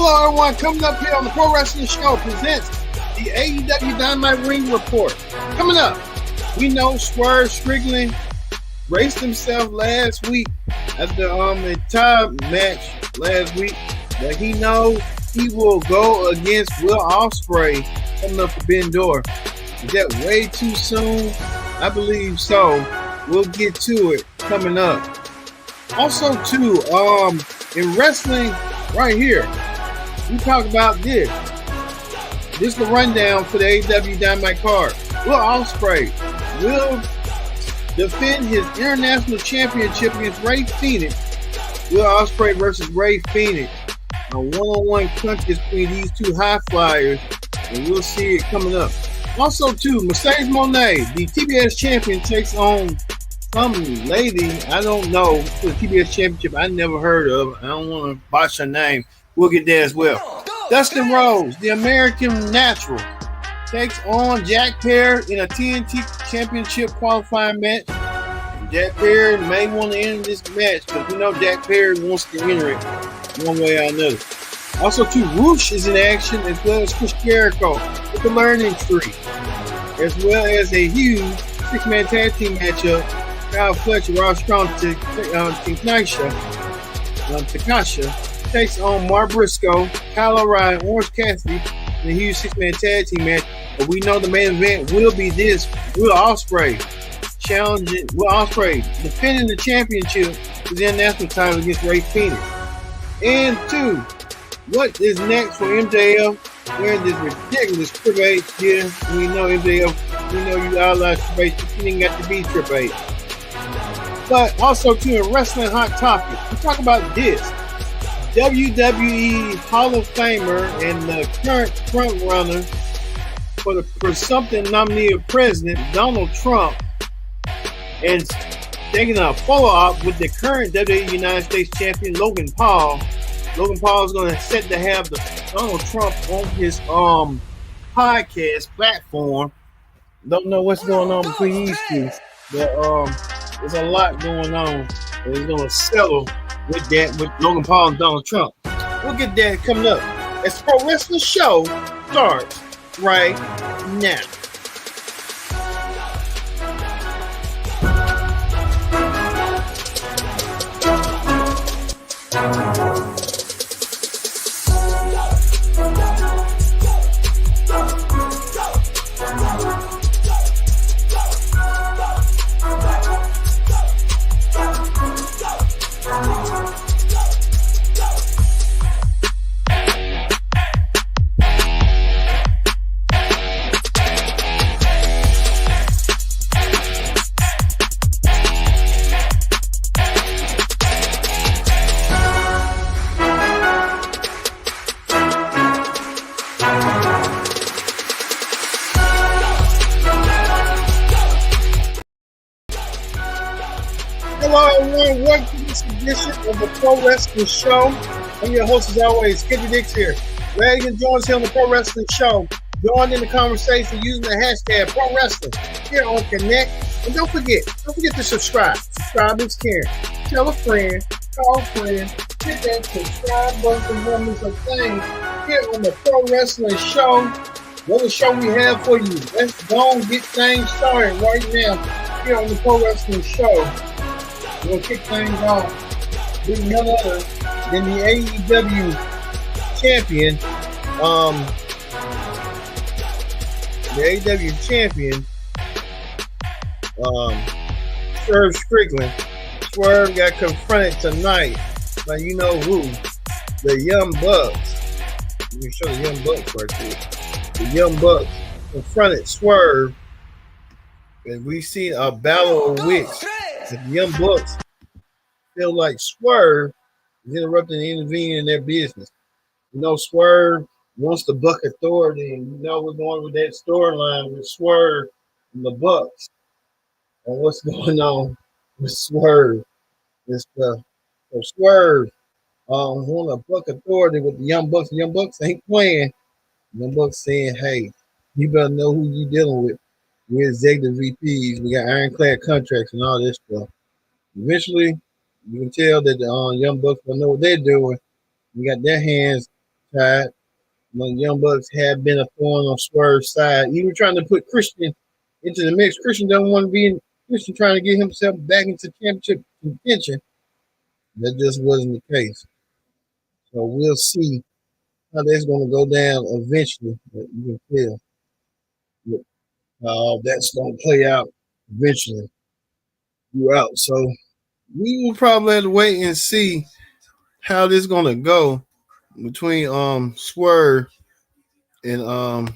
Hello, everyone. Coming up here on the Pro Wrestling Show presents the AEW Dynamite Ring Report. Coming up, we know Swerve Strickland raced himself last week at the top match last week, but he knows he will go against Will Ospreay coming up for Ben Door. Is that way too soon? I believe so. We'll get to it coming up. Also, too, in wrestling right here, we talk about this. This is the rundown for the AEW Dynamite card. Will Ospreay will defend his international championship against Ray Phoenix. Will Ospreay versus Ray Phoenix. A one-on-one contest between these two high flyers, and we'll see it coming up. Also, too, Mercedes Moné, the TBS champion, takes on some lady, I don't know, for the TBS championship I never heard of. I don't want to botch her name. We'll get there as well. Dustin Rhodes, the American Natural, takes on Jack Perry in a TNT championship qualifying match. Jack Perry may want to end this match because we know Jack Perry wants to enter it one way or another. Also, too, Roosh is in action as well as Chris Jericho with the Learning Tree, as well as a huge six-man tag team matchup. Kyle Fletcher, Ross Strong, Takasha takes on Mark Briscoe, Kyle O'Reilly, Orange Cassidy in a huge six-man tag team match. But we know the main event will be this: Will Ospreay challenging defending the championship for the international title against Ray Phoenix. And two, what is next for MJF? Wearing this ridiculous Triple H gear. We know MJF, we know you outlaw Triple H, but you didn't got to be Triple H. But also, too, in wrestling hot topic, we talk about this. WWE Hall of Famer and the current front runner for the presumptive nominee of president, Donald Trump, and taking a photo op with the current WWE United States champion, Logan Paul. Logan Paul is going to set to have the Donald Trump on his podcast platform. Don't know what's going on between these two, but there's a lot going on. And he's going to settle with that with Logan Paul and Donald Trump. We'll get that coming up as the Pro Wrestling Show starts right now. Hello, everyone. Welcome to this edition of the Pro Wrestling Show. I'm your host, as always, Kenny Dix here. Glad you can join us here on the Pro Wrestling Show. Join in the conversation using the hashtag Pro Wrestling here on Connect. And don't forget to subscribe. Subscribe is caring. Tell a friend, call a friend, hit that subscribe button for moments of things here on the Pro Wrestling Show. What a show we have for you. Let's go and get things started right now here on the Pro Wrestling Show. We'll kick things off with none other than the AEW champion, Swerve Strickland. Swerve got confronted tonight by you know who, the Young Bucks. Let me show the Young Bucks right here. The Young Bucks confronted Swerve, and we see a battle of wits. The Young Bucks feel like Swerve is interrupting and intervening in their business. You know, Swerve wants the Buck authority, and you know we're going with that storyline with Swerve and the Bucks. And what's going on with Swerve? This stuff. So Swerve want a Buck authority with the Young Bucks. The Young Bucks ain't playing. The Young Bucks saying, hey, you better know who you dealing with. We're executive VPs. We got ironclad contracts and all this stuff. Eventually, you can tell that the Young Bucks will know what they're doing. We got their hands tied. The Young Bucks have been a thorn on Swerve's side. Even trying to put Christian into the mix. Christian doesn't want to be in. Christian trying to get himself back into championship contention. That just wasn't the case. So we'll see how that's going to go down eventually. But you can tell that's going to play out eventually throughout. So we will probably have to wait and see how this is going to go between Swerve and the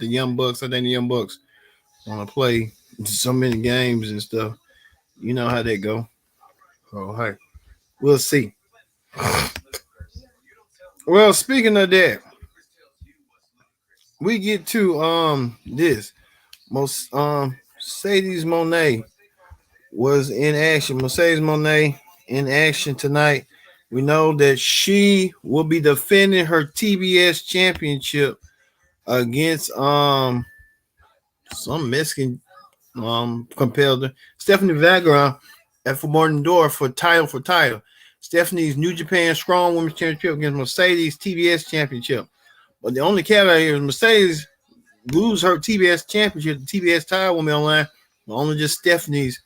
Young Bucks. I think the Young Bucks want to play so many games and stuff. You know how they go. Oh, hey, we'll see. Well, speaking of that, we get to this. Mercedes Moné was in action. Mercedes Moné in action tonight. We know that she will be defending her TBS championship against some Mexican competitor, Stephanie Vagram at Forbidden Door for title. Stephanie's New Japan Strong Women's Championship against Mercedes TBS Championship. But the only caveat here is Mercedes lose her TBS Championship, the TBS title will be online, but only just Stephanie's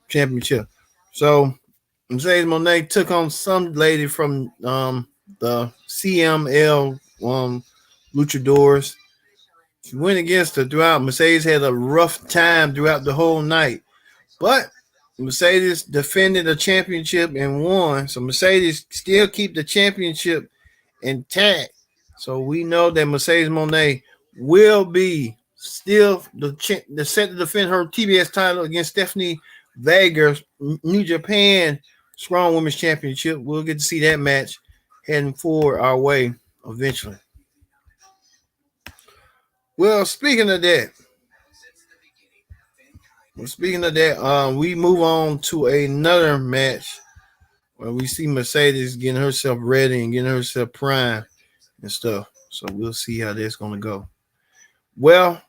championship. So Mercedes Moné took on some lady from the CML Luchadors. She went against her throughout. Mercedes had a rough time throughout the whole night. But Mercedes defended the championship and won. So Mercedes still keep the championship intact. So we know that Mercedes Moné will be still the set to defend her TBS title against Stephanie Vega's New Japan Strong Women's Championship. We'll get to see that match heading forward our way eventually. Well, speaking of that, we move on to another match where we see Mercedes getting herself ready and getting herself primed and stuff. So we'll see how that's going to go. Well,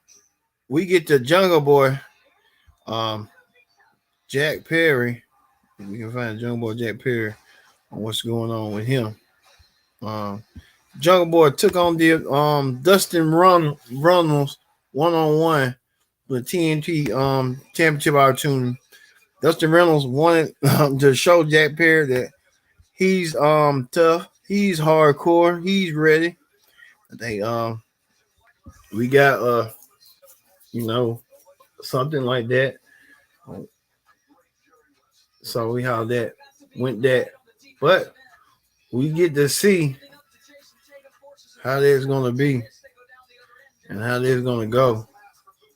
we get the Jungle Boy, Jack Perry. We can find Jungle Boy Jack Perry on what's going on with him. Jungle Boy took on the Dustin Runnels one-on-one for the TNT championship opportunity. Dustin Reynolds wanted to show Jack Perry that he's tough, he's hardcore, he's ready. I think we got something like that. So we how that went that, but we get to see how that's gonna be and how that's gonna go.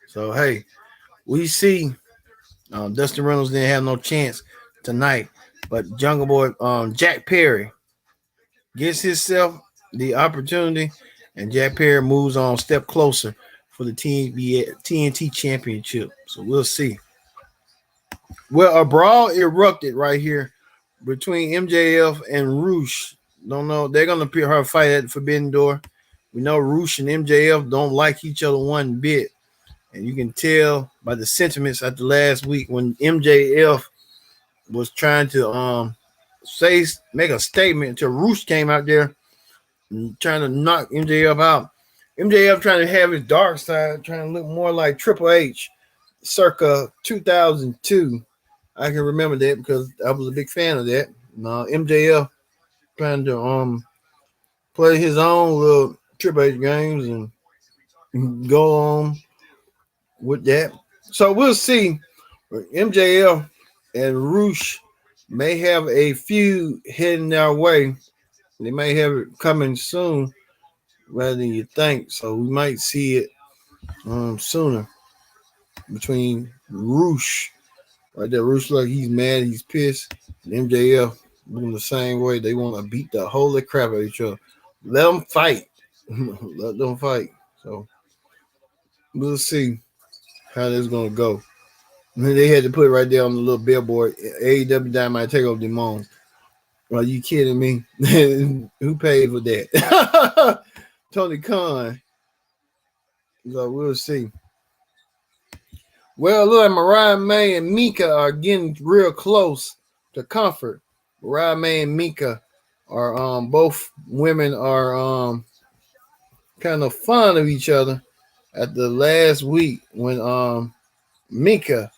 So hey, we see Dustin Reynolds didn't have no chance tonight, but Jungle Boy Jack Perry gets himself the opportunity, and Jack Perry moves on a step closer for the TNT championship. So we'll see. Well, a brawl erupted right here between MJF and Roosh. Don't know. They're going to put her fight at the Forbidden Door. We know Roosh and MJF don't like each other one bit. And you can tell by the sentiments after last week when MJF was trying to make a statement until Roosh came out there and trying to knock MJF out. MJF trying to have his dark side, trying to look more like Triple H circa 2002. I can remember that because I was a big fan of that. MJF trying to play his own little Triple H games and go on with that. So we'll see. MJF and Roosh may have a feud heading our way. They may have it coming soon rather than you think. So we might see it sooner between Roosh. Right there, Roosh like he's mad, he's pissed. And MJF moving the same way. They want to beat the holy crap out of each other. Let them fight. Let them fight. So we'll see how this is going to go. And they had to put it right there on the little billboard. AEW Dynamite Takeover Demons. Are you kidding me? Who paid for that? Tony Khan. So we'll see. Well, look, Mariah May and Mika are getting real close to comfort. Mariah May and Mika are both women are kind of fond of each other at the last week when Mika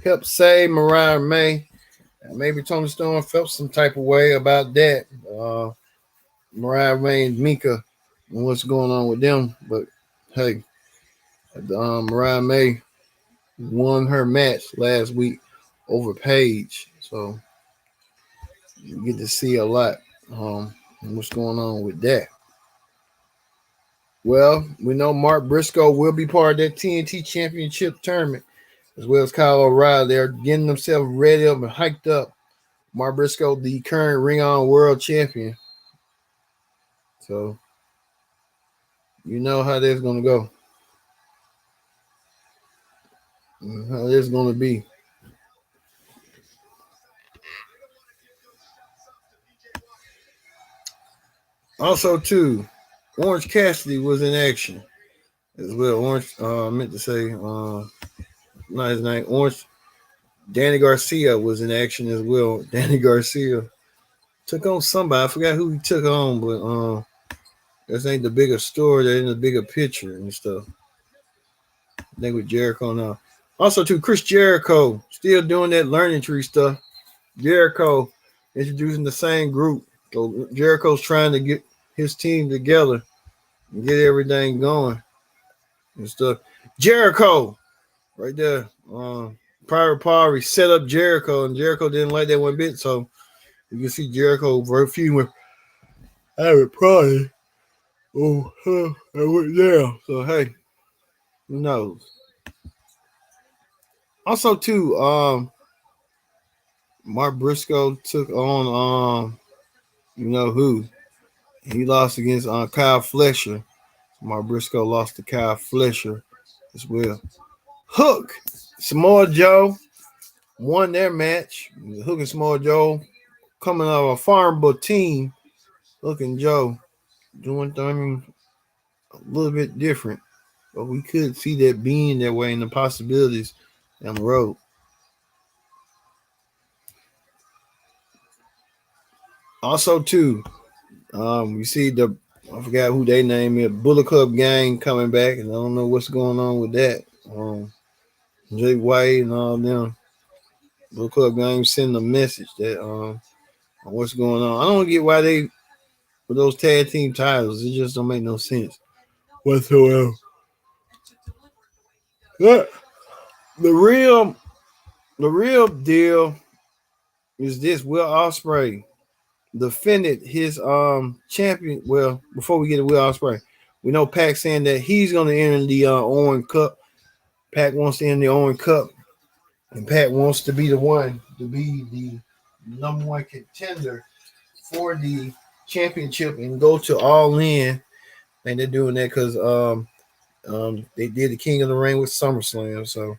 helped save Mariah May. Maybe Tony Storm felt some type of way about that. Mariah May and Mika and what's going on with them. But hey, Mariah May won her match last week over Paige. So you get to see a lot and what's going on with that. Well, we know Mark Briscoe will be part of that TNT Championship tournament, as well as Kyle O'Reilly. They're getting themselves ready up and hyped up. Mark Briscoe, the current Ring On World Champion. So, you know how that's going to go. How that's going to be. Also, too, Orange Cassidy was in action as well. Orange, I meant to say, not his name. Orange, Danny Garcia was in action as well. Danny Garcia took on somebody. I forgot who he took on, but this ain't the bigger story. They're in the bigger picture and stuff. I think with Jericho now. Also, too, Chris Jericho still doing that learning tree stuff. Jericho introducing the same group. So Jericho's trying to get his team together and get everything going and stuff. Jericho, right there. Pirate Party set up Jericho, and Jericho didn't like that one bit. So you can see Jericho feuding with Pirate Party. Oh, I went there. So hey, who knows? Also, too, Mark Briscoe took on you know who? He lost against Kyle Fletcher. Mark Briscoe lost to Kyle Fletcher as well. Hook, Samoa Joe won their match. Hook and Samoa Joe coming out of a farmable team. Hook and Joe doing things a little bit different, but we could see that being that way and the possibilities down the road. Also, too, we see I forgot who they name it, Bullet Club Gang coming back, and I don't know what's going on with that. Jay White and all them. Bullet Club Gang sending a message that what's going on. I don't get why they with those tag team titles. It just don't make no sense whatsoever. But the real deal is this: Will Ospreay defended his champion. Well, before we get to Will Ospreay, we know Pac saying that he's going to enter the Owen Cup. Pac wants to enter the Owen Cup, and Pac wants to be the one to be the number one contender for the championship and go to All In. And they're doing that because they did the King of the Ring with SummerSlam, so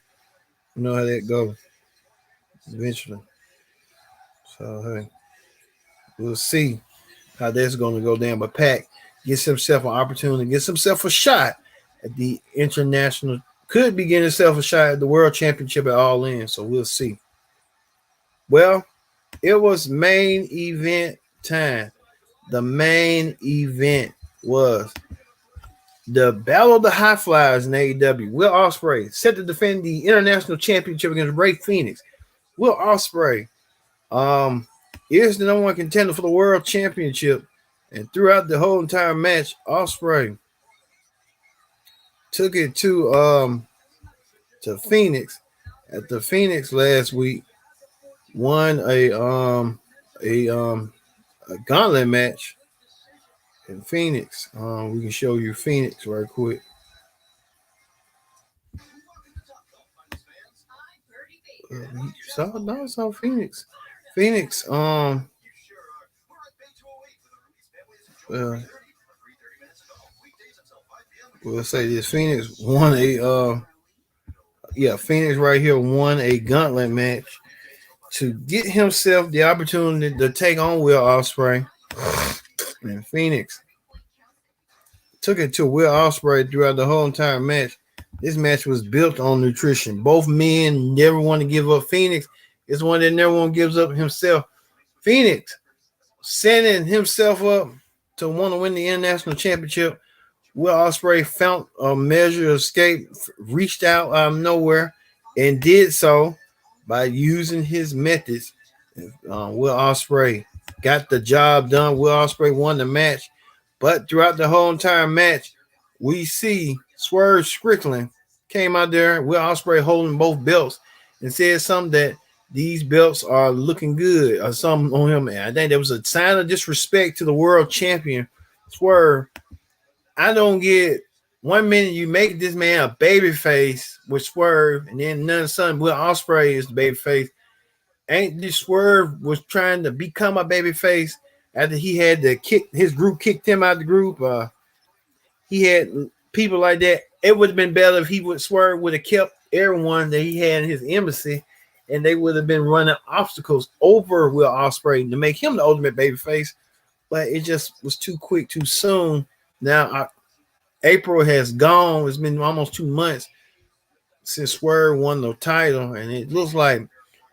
you know how that goes eventually. So hey, we'll see how that's going to go down. But Pac gets himself an opportunity, gets himself a shot at the international. Could be getting himself a shot at the World Championship at All In. So we'll see. Well, it was main event time. The main event was the Battle of the High Flyers in AEW. Will Ospreay set to defend the international championship against Rey Fenix. Will Ospreay is the number one contender for the world championship. And throughout the whole entire match, Ospreay took it to Phoenix at the Phoenix last week, won a gauntlet match in Phoenix. We can show you Phoenix right quick. Saw Phoenix. Phoenix, we'll say this. Phoenix won Phoenix right here won a gauntlet match to get himself the opportunity to take on Will Ospreay. And Phoenix took it to Will Ospreay throughout the whole entire match. This match was built on nutrition. Both men never want to give up. Phoenix is one that never one gives up himself. Phoenix setting himself up to want to win the international championship. Will Ospreay found a measure of escape, reached out of nowhere, and did so by using his methods. Will Ospreay got the job done. Will Ospreay won the match, but throughout the whole entire match, we see Swerve Strickland came out there. Will Ospreay holding both belts and said something that these belts are looking good or something on him. And I think there was a sign of disrespect to the world champion Swerve. I don't get 1 minute you make this man a baby face with Swerve, and then none son Will Ospreay is the baby face. Ain't this Swerve was trying to become a baby face after he had to kick his group, kicked him out of the group. He had people like that. It would have been better if Swerve would have kept everyone that he had in his embassy, and they would have been running obstacles over Will Ospreay to make him the ultimate baby face. But it just was too quick, too soon. Now, April has gone. It's been almost 2 months since Swerve won the title, and it looks like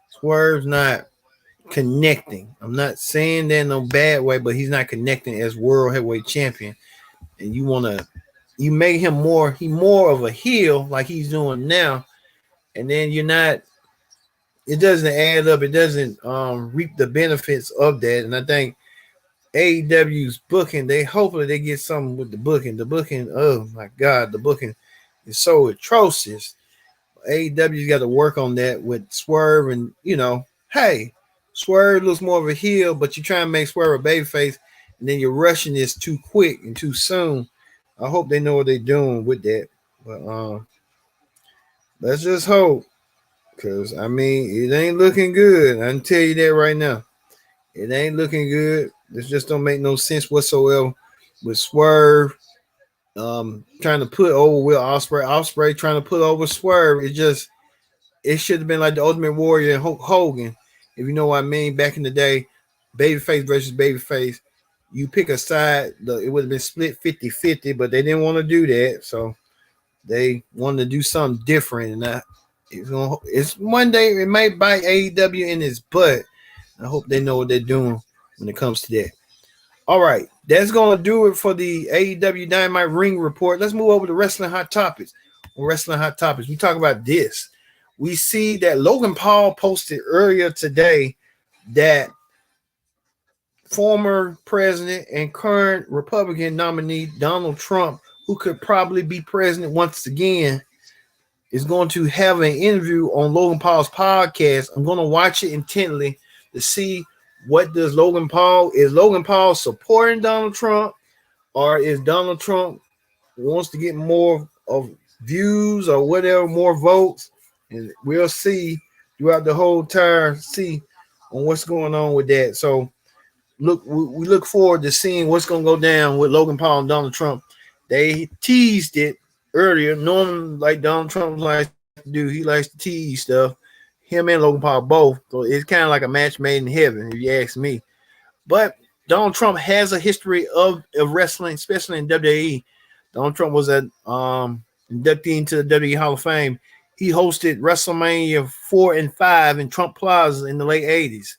Swerve's not connecting. I'm not saying that in no bad way, but he's not connecting as world heavyweight champion. And you make him more of a heel like he's doing now, and then you're not. It doesn't add up. It doesn't reap the benefits of that. And I think AEW's booking, hopefully they get something with the booking. The booking, oh my God, the booking is so atrocious. AEW's got to work on that with Swerve, and hey, Swerve looks more of a heel, but you try and make Swerve a babyface, and then you're rushing this too quick and too soon. I hope they know what they're doing with that. But let's just hope, because it ain't looking good. I can tell you that right now. It ain't looking good. This just don't make no sense whatsoever with Swerve trying to put over Will Ospreay. Ospreay trying to put over Swerve. It should have been like the Ultimate Warrior and Hulk Hogan, if you know what I mean. Back in the day, babyface versus babyface. You pick a side, it would have been split 50-50, but they didn't want to do that. So they wanted to do something different. And it's one day it might bite AEW in its butt. I hope they know what they're doing when it comes to that. All right, that's going to do it for the AEW Dynamite Ring Report. Let's move over to Wrestling Hot Topics. On Wrestling Hot Topics, we talk about this. We see that Logan Paul posted earlier today that former president and current Republican nominee Donald Trump, who could probably be president once again, is going to have an interview on Logan Paul's podcast. I'm going to watch it intently to see what does Logan Paul supporting Donald Trump, or is Donald Trump wants to get more of views or whatever, more votes, and we'll see throughout the whole time, see on what's going on with that. So we look forward to seeing what's going to go down with Logan Paul and Donald Trump. They teased it earlier, normally like Donald Trump likes to do. He likes to tease stuff. Him and Logan Paul both. So it's kind of like a match made in heaven, if you ask me. But Donald Trump has a history of wrestling, especially in WWE. Donald Trump was an inductee into the WWE Hall of Fame. He hosted WrestleMania 4 and 5 in Trump Plaza in the late 80s.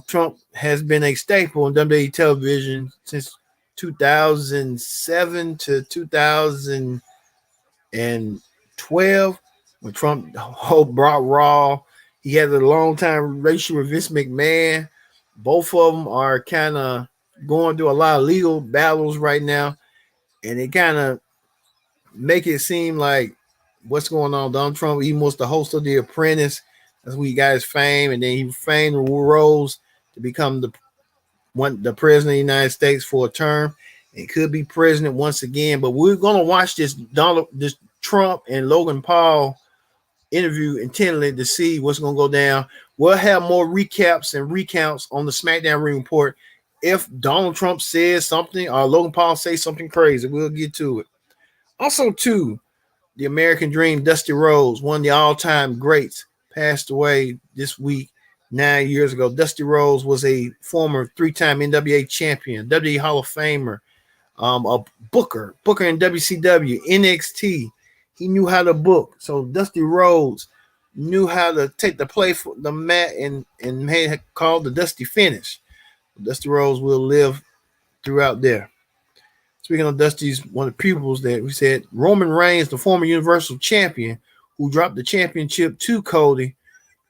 Trump has been a staple in WWE television since 2007 to 2012. When Trump brought Raw, he had a long time relationship with Vince McMahon. Both of them are kind of going through a lot of legal battles right now, and it kind of make it seem like what's going on. Donald Trump, he was the host of The Apprentice. That's where he got his fame, and then he famed rose to become the president of the United States for a term. It could be president once again, but we're gonna watch this Trump and Logan Paul interview intently to see what's going to go down. We'll have more recaps and recounts on the SmackDown Ring Report. If Donald Trump says something or Logan Paul says something crazy, we'll get to it. Also, too, the American Dream, Dusty Rhodes, one of the all-time greats, passed away this week 9 years ago. Dusty Rhodes was a former 3-time NWA champion, WWE Hall of Famer, a booker in WCW, NXT. He knew how to book. So Dusty Rhodes knew how to take the play for the mat and made it called the Dusty Finish. Dusty Rhodes will live throughout there. Speaking of Dusty's one of the pupils that we said, Roman Reigns, the former Universal Champion, who dropped the championship to Cody.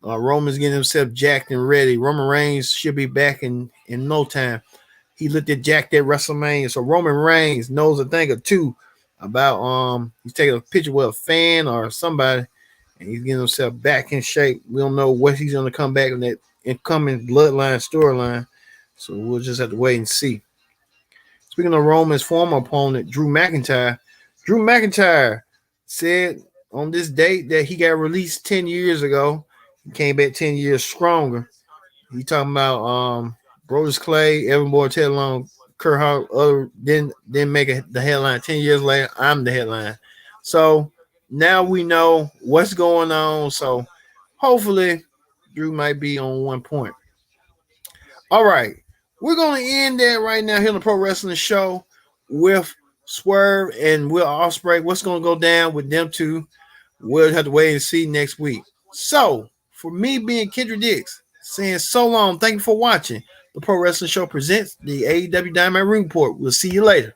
Roman's getting himself jacked and ready. Roman Reigns should be back in no time. He looked at jacked at WrestleMania. So Roman Reigns knows a thing or two about he's taking a picture with a fan or somebody, and he's getting himself back in shape. We don't know what he's gonna come back in that incoming bloodline storyline. So we'll just have to wait and see. Speaking of Roman's former opponent, Drew McIntyre said on this date that he got released 10 years ago. He came back 10 years stronger. He talking about Brodus Clay, Evan Bourne, Ted Long, Kurt Hawk, other didn't make the headline. 10 years later, I'm the headline. So now we know what's going on. So hopefully Drew might be on one point. All right. We're going to end that right now here on the Pro Wrestling Show with Swerve and Will Ospreay. What's going to go down with them two? We'll have to wait and see next week. So, for me being Kendra Dix, saying so long, thank you for watching. The Pro Wrestling Show presents the AEW Dynamite Ring Report. We'll see you later.